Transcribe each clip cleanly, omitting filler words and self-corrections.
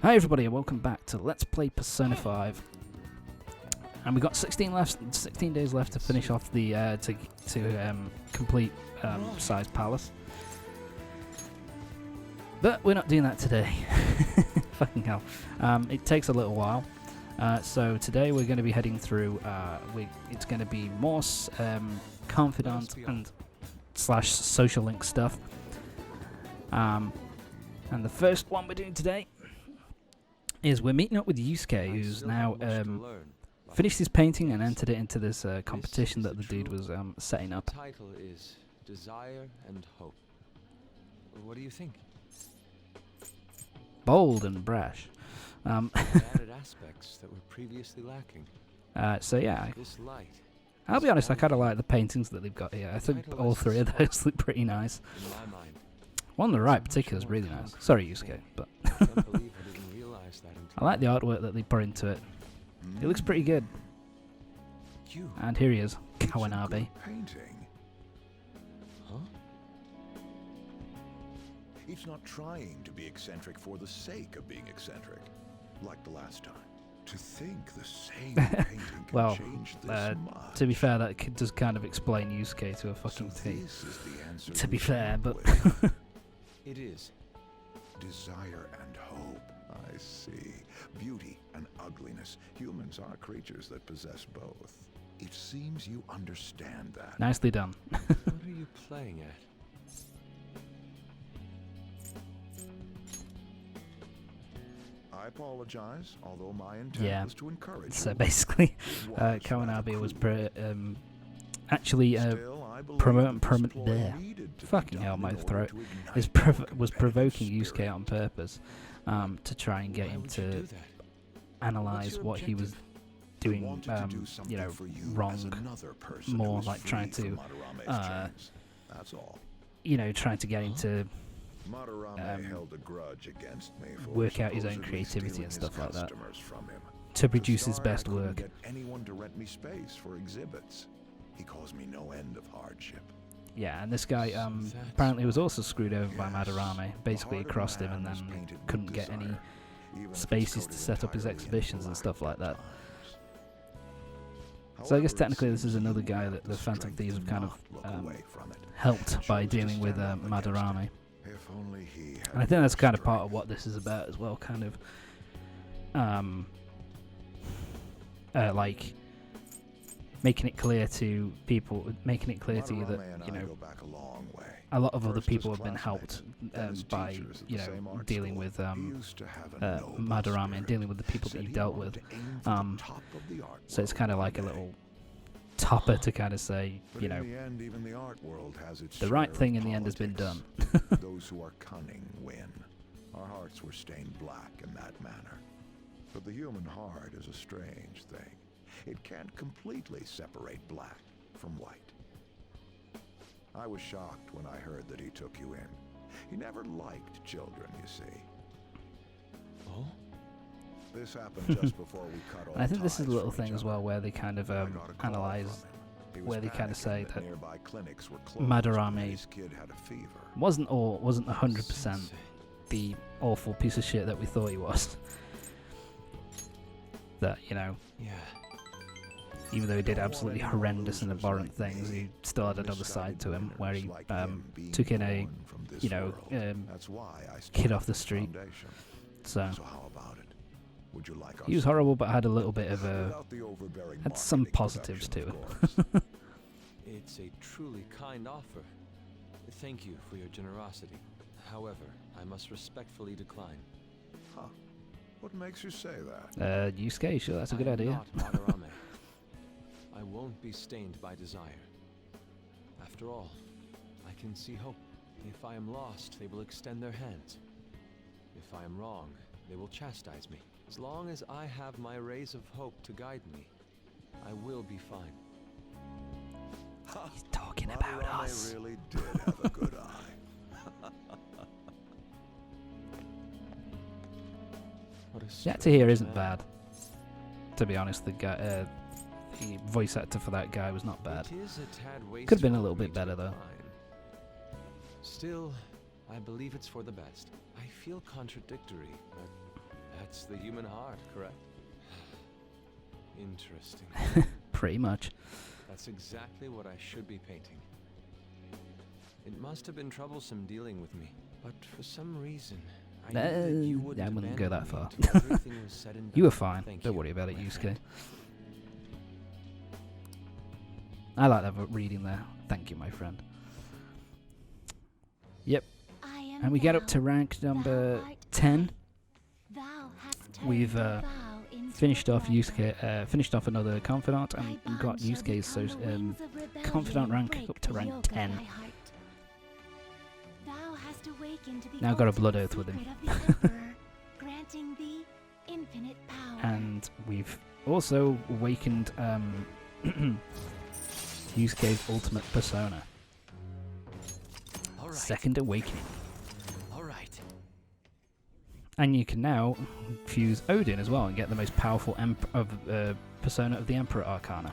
Hi everybody and welcome back to Let's Play Persona 5. And we got 16 days left to finish off the complete size palace. But we're not doing that today. Fucking hell. It takes a little while. So today we're going to be heading through. It's going to be more confidant and / social link stuff. And the first one we're doing today is we're meeting up with Yusuke, who's now finished his painting and entered it into this competition that the dude was setting up. The title is Desire and Hope. What do you think? Bold and brash. Added aspects that were previously lacking. So yeah, This light. I'll be honest, I kind of like the paintings that they've got here. I think all three of those look pretty nice. In my mind, One on the right particular is really nice. Sorry Yusuke, but I can't believe I didn't realize that until I like the artwork that they put into it. It looks pretty good. you. And here he is, It's a Kawanabe. good painting. Huh? It's not trying to be eccentric for the sake of being eccentric, like the last time. To think the same painting can Well, change this much. To be fair, that does kind of explain Yusuke to a fucking So T. this is the answer To be you fair, came but with. It is. Desire and hope. I see. Beauty and ugliness. Humans are creatures that possess both. It seems you understand that. nicely done. What are you playing at? I apologize, although my intent Yeah. was to encourage So you. basically, It was rather Kawanabe was cruel. actually Still, I believe promoting that this permit ploy there. needed to be Fucking done hell, in my order throat to ignite was your was competitive provoking spirit. Yusuke on purpose to try and get Why him would you to do that? analyze your what he was objective? I doing, wanted to do something for you as wrong. another person more who is like trying free to, from Madarame's chains. That's all. Trying to get him to Madarame held a grudge against me for work out his own supposedly creativity stealing and his stuff like that. customers from him. to produce To his start, I best couldn't work. get anyone to rent me space for exhibits. He caused me no end of hardship. Yeah, and this guy That's apparently was why. also screwed over by Yes, Madarame. the Basically, heart of crossed him and man is then painted with couldn't get any desire, even if it's spaces to coated set up his entirely in exhibitions and black stuff like at that. times. So I guess However, it technically this is seems another you guy have that the Phantom strength Thieves to have kind of not look away from it. helped by Chose to dealing with stand up against it. Madarame. If only he had And I think more that's kind of part of strength. what this is about as well, kind of like making it clear to people, making it clear to you that, Madarame and you I know, go back a long way. a lot of other First as people have been helped classmates, then as by, teachers at the same art dealing school. with He used to have a noble Madarame and spirit. dealing with the people that Said he he dealt wanted with. to aim for the top of the art So it's world kind of one like a day. little topper to kind of say, But in the end, even the art world has its the right share thing of in the end has been done. politics. Those who are cunning win. Our hearts were stained black in that manner. But the human heart is a strange thing. It can't completely separate black from white. I was shocked when I heard that he took you in. He never liked children, you see. Oh? This happened just before we cut off. I think this is a ties little from thing each as well other. where they kind of I got a call analyze from him. He was where they kind of panicking say that nearby clinics were closed Madarame and his kid had a fever. wasn't 100% Sensei. the awful piece of shit that we thought he was. That, Yeah. even though he did absolutely horrendous and abhorrent things, he still had another side to him where he took in a That's why I kid off the started street. foundation. So So how about it? Would you like he was our horrible, but had a little bit of a without the overbearing had some marketing positives production, to of it. course. It's a truly kind offer. Thank you for your generosity. However, I must respectfully decline. Huh. What makes you say that? Yusuke, sure, that's a good I am idea. Not Madarame. I won't be stained by desire. After all, I can see hope. If I am lost, they will extend their hands. If I am wrong, they will chastise me. As long as I have my rays of hope to guide me, I will be fine. He's talking about Madarame us. really did have a good eye. What a The actor here strange isn't man. bad. To be honest, the guy, the voice actor for that guy was not bad. It is a tad Could have been a wasteful little of me bit to better, though. decline. Still, I believe it's for the best. I feel contradictory, but It's the human heart, correct? Interesting. Pretty much. That's exactly what I should be painting. It must have been troublesome dealing with me, but for some reason, I knew that you wouldn't I wouldn't go that abandon far. me until everything was said and You were done. fine. Thank Don't you, worry about it, my Yusuke. friend. I like that reading there. Thank you, my friend. Yep. And we get up to rank number 10. We've finished off Yusuke, finished off another confidant, and got Yusuke's confidant rank up to rank 10. Now got a blood oath with him. And we've also awakened Yusuke's ultimate persona. All right. Second awakening. All right. And you can now fuse Odin as well and get the most powerful persona of the Emperor Arcana.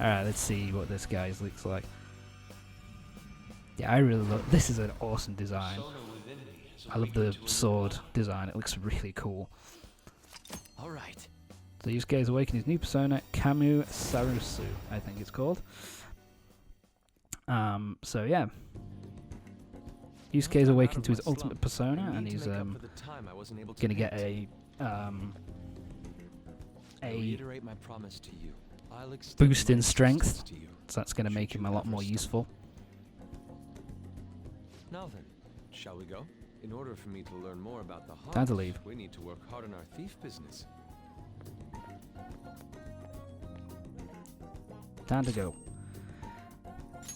Alright, let's see what this guy's looks like. Yeah, I really love this. Is an awesome design. I love the sword design. It looks really cool. All right. So Yusuke has awakened his new persona, Kamu Sarusu, I think it's called. So yeah. Yusuke is awakened to his ultimate persona, and he's gonna get a reiterate my promise to you. I'll extend boost in my strength, assistance to you. so that's gonna make him a lot more useful. Now then, shall we go? In order for me to learn more about the heart, Time to leave. we need to work hard on our thief business. Time to go.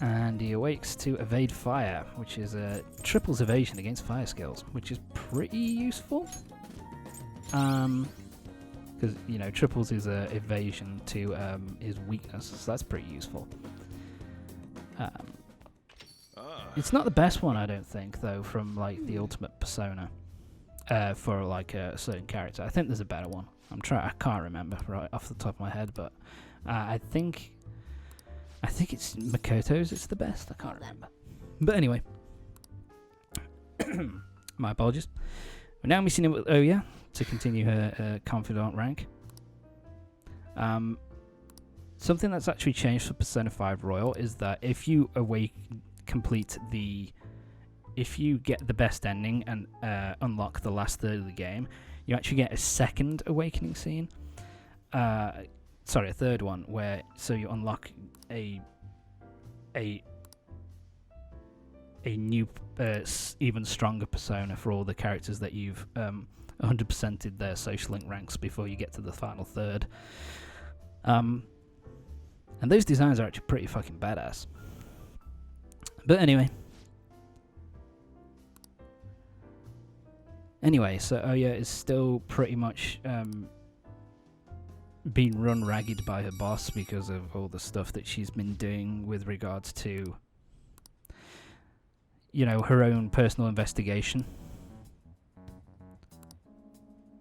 And he awakes to evade fire, which is triples evasion against fire skills, which is pretty useful. Because you know triples is evasion to his weakness, so that's pretty useful. It's not the best one, I don't think, though, from like the ultimate persona for like a certain character. I think there's a better one. I can't remember right off the top of my head, but I think it's Makoto's. It's the best. I can't remember. But anyway, my apologies. We're now missing it with Ohya to continue her confidant rank. Something that's actually changed for Persona 5 Royal is that if you if you get the best ending and unlock the last third of the game, you actually get a second awakening scene. Sorry, a third one where you unlock a new even stronger persona for all the characters that you've 100%ed their social link ranks before you get to the final third. And those designs are actually pretty fucking badass. But anyway. So Ohya is still pretty much being run ragged by her boss because of all the stuff that she's been doing with regards to, you know, her own personal investigation.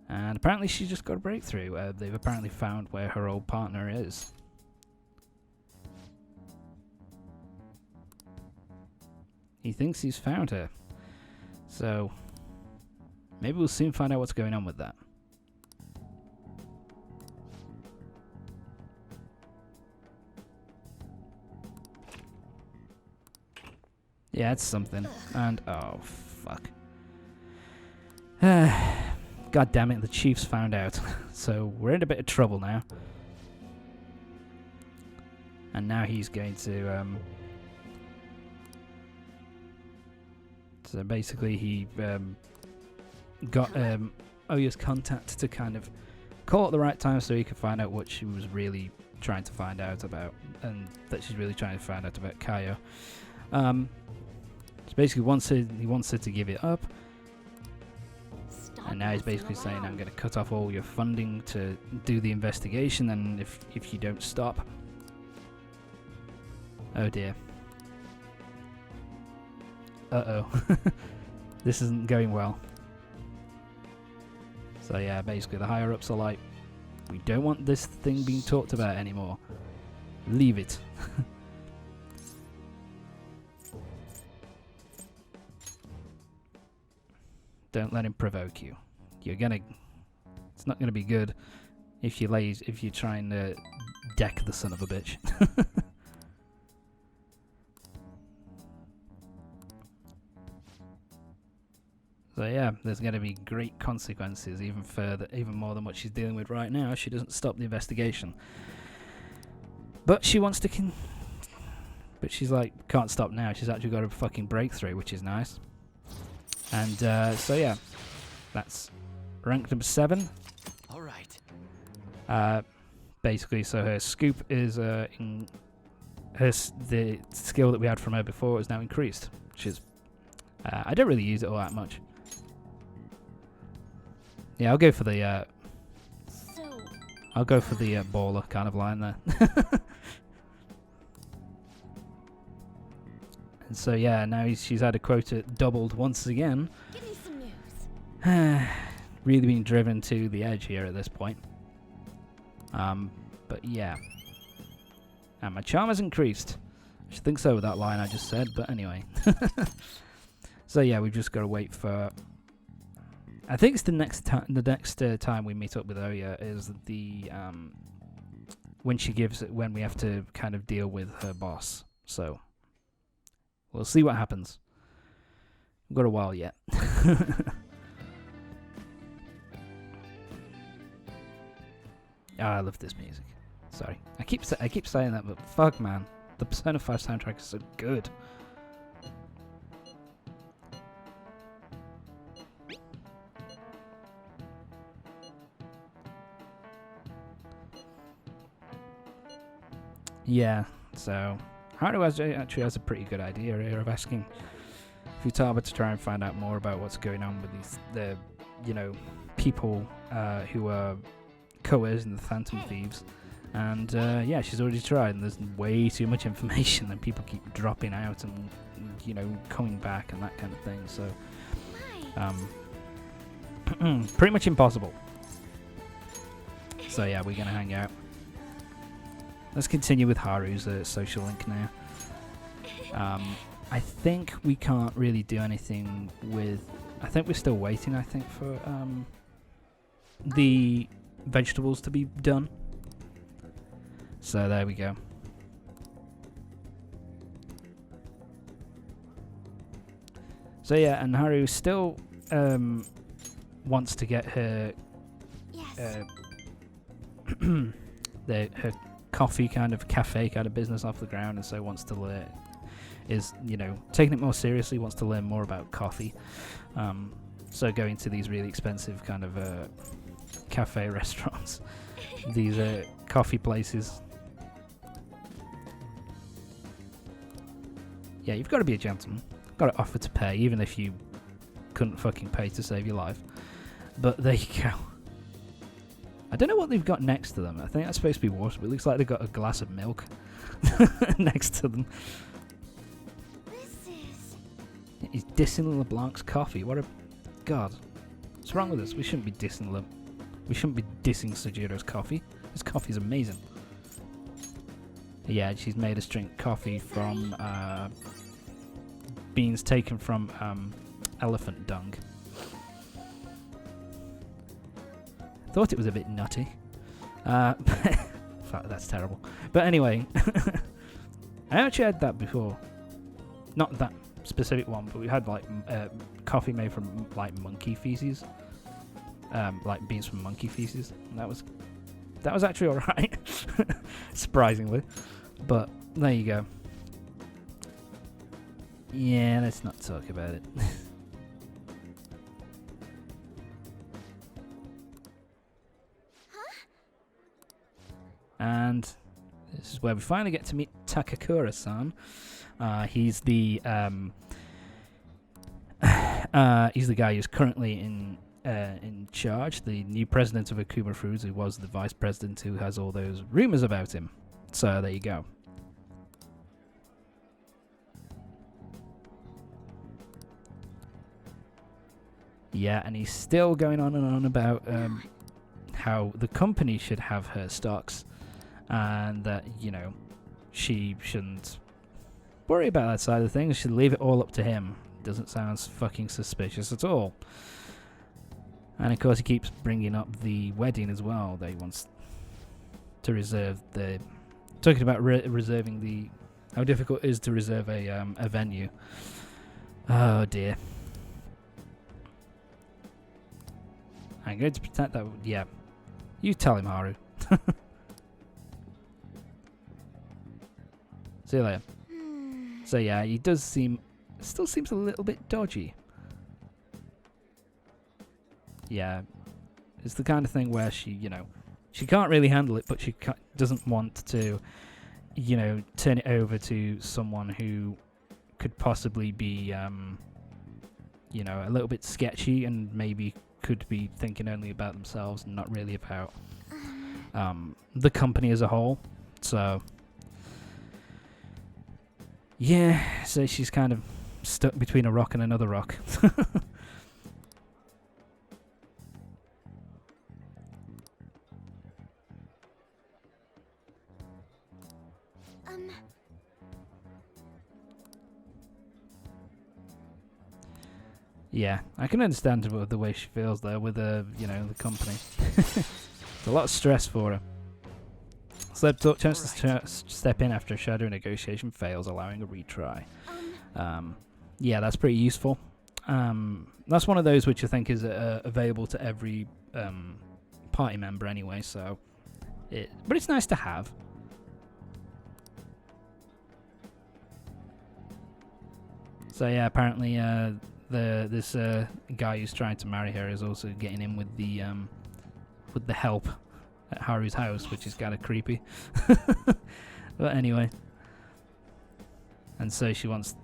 And apparently she's just got a breakthrough. They've apparently found where her old partner is. He thinks he's found her. So maybe we'll soon find out what's going on with that. Yeah, it's something. And oh fuck. God damn it, the Chiefs found out. So we're in a bit of trouble now. And now he's going to so basically he got Ohya's contact to kind of call at the right time so he could find out what she was really trying to find out about, and that she's really trying to find out about Kaio. So basically he wants her to give it up. And now he's basically saying, I'm going to cut off all your funding to do the investigation, and if you don't stop. Oh dear. Uh-oh. This isn't going well. So yeah, basically the higher-ups are like, we don't want this thing being talked about anymore. Leave it. Don't let him provoke you. You're gonna... It's not gonna be good if you try and deck the son of a bitch. So yeah, there's going to be great consequences, even more than what she's dealing with right now. She doesn't stop the investigation, but she wants to. But she's like, can't stop now. She's actually got a fucking breakthrough, which is nice. And so yeah, that's rank number 7. All right. Basically, so her scoop is the skill that we had from her before is now increased, which is I don't really use it all that much. Yeah, I'll go for the baller kind of line there. And so yeah, now she's had a quota doubled once again. Give me some news. Really being driven to the edge here at this point. But yeah, and my charm has increased. I should think so with that line I just said, but anyway. So yeah, we've just got to wait for. I think it's the next time we meet up with Ohya is the when we have to kind of deal with her boss. So we'll see what happens. We've got a while yet. I love this music. Sorry, I keep saying that, but fuck man, the Persona 5 soundtrack is so good. Yeah, so Haru actually has a pretty good idea here of asking Futaba to try and find out more about what's going on with the people who are coercing the Phantom Thieves. And yeah, she's already tried, and there's way too much information, and people keep dropping out and coming back and that kind of thing. So pretty much impossible. So yeah, we're gonna hang out. Let's continue with Haru's social link now. I think we can't really do anything with. I think we're still waiting. I think for the vegetables to be done. So there we go. So yeah, and Haru still wants to get her her coffee kind of cafe kind of business off the ground, and so wants to learn, is taking it more seriously, wants to learn more about coffee. So going to these really expensive kind of cafe restaurants, these coffee places. Yeah, you've got to be a gentleman. Got to offer to pay, even if you couldn't fucking pay to save your life. But there you go. I don't know what they've got next to them. I think that's supposed to be water, but it looks like they've got a glass of milk next to them. He's dissing LeBlanc's coffee. What a... God. What's wrong with us? We shouldn't be dissing Sojiro's coffee. His coffee's amazing. Yeah, she's made us drink coffee from beans taken from elephant dung. Thought it was a bit nutty. Fuck, that's terrible. But anyway, I actually had that before. Not that specific one, but we had like coffee made from like monkey feces, like beans from monkey feces, and that was actually alright, surprisingly. But there you go. Yeah, let's not talk about it. And this is where we finally get to meet Takakura-san. He's the guy who's currently in charge, the new president of Akuma Foods, who was the vice president who has all those rumors about him. So there you go. Yeah, and he's still going on and on about how the company should have her stocks, and that, she shouldn't worry about that side of things. She should leave it all up to him. Doesn't sound fucking suspicious at all. And of course he keeps bringing up the wedding as well. That he wants to reserve the... Talking about reserving the... How difficult it is to reserve a venue. Oh dear. I'm going to pretend that... Yeah. You tell him, Haru. See you later. So yeah, he does seem... Still seems a little bit dodgy. Yeah. It's the kind of thing where she, you know... She can't really handle it, but she doesn't want to, you know, turn it over to someone who could possibly be, you know, a little bit sketchy and maybe could be thinking only about themselves and not really about the company as a whole. So, yeah, so she's kind of stuck between a rock and another rock. Yeah, I can understand the way she feels there with you know, the company. It's a lot of stress for her. Sleb took chance to step in after a shadow negotiation fails, allowing a retry. Yeah, that's pretty useful. That's one of those which I think is available to every party member anyway. So, but it's nice to have. So yeah, apparently this guy who's trying to marry her is also getting in with the help at Haru's house, which is kind of creepy. But anyway, and so she wants.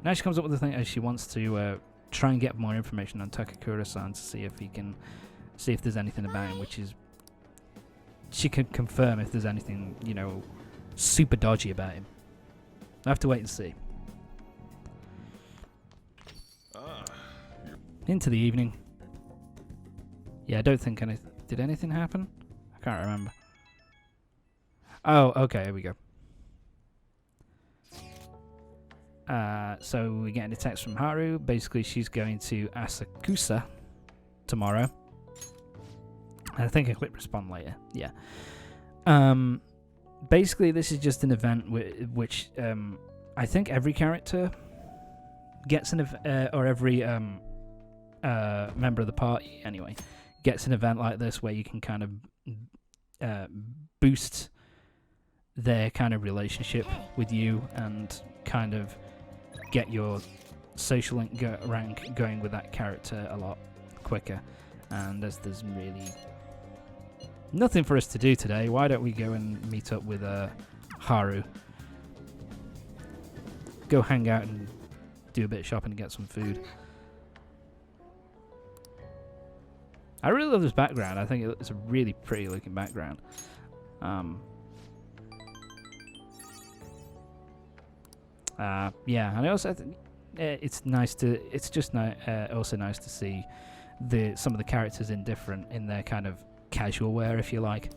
Now she comes up with the thing as she wants to try and get more information on Takakura-san to see if there's anything about him, which is she can confirm if there's anything, you know, super dodgy about him. I have to wait and see. Into the evening. Yeah, I don't think anything... Did anything happen? I can't remember. Oh, okay, here we go. So we're getting a text from Haru. Basically, she's going to Asakusa tomorrow. I think I click respond later. Yeah. Basically, this is just an event which I think every character gets an or every member of the party anyway gets an event like this where you can kind of boost their kind of relationship with you and kind of get your social rank going with that character a lot quicker. And as there's really nothing for us to do today, why don't we go and meet up with Haru, go hang out and do a bit of shopping and get some food. I really love this background. I think it's a really pretty looking background. Yeah, and I also think it's nice to. It's just also nice to see some of the characters in their kind of casual wear, if you like,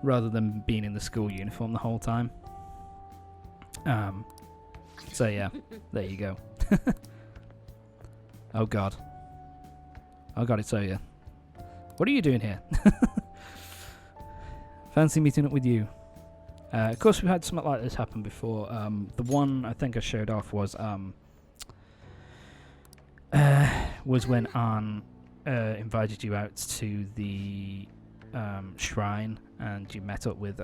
rather than being in the school uniform the whole time. So yeah, there you go. Oh god, it's Ohya. What are you doing here? Fancy meeting up with you. Of course, we've had something like this happen before. The one I think I showed off was when Ann invited you out to the shrine, and you met up with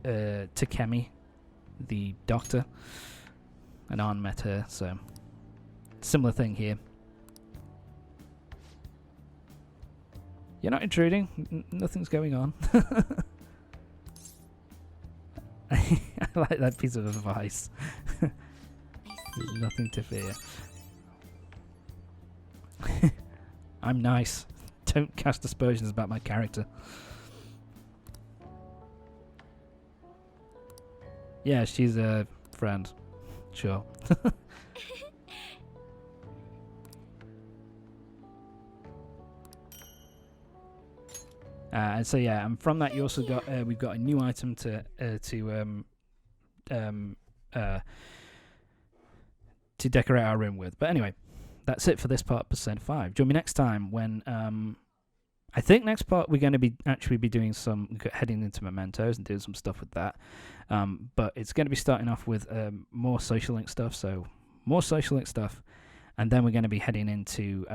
Takemi, the doctor, and Ann met her. So similar thing here. You're not intruding. Nothing's going on. I like that piece of advice. There's nothing to fear. I'm nice. Don't cast aspersions about my character. Yeah, she's a friend. Sure. And so yeah, and from that you also got we've got a new item to decorate our room with. But anyway, that's it for this part of Persona 5. Join me next time when I think next part we're going to be doing heading into mementos and doing some stuff with that. But it's going to be starting off with more social link stuff. So more social link stuff, and then we're going to be heading into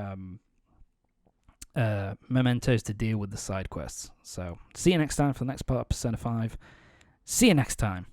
mementos to deal with the side quests. So see you next time for the next part of Persona 5. See you next time.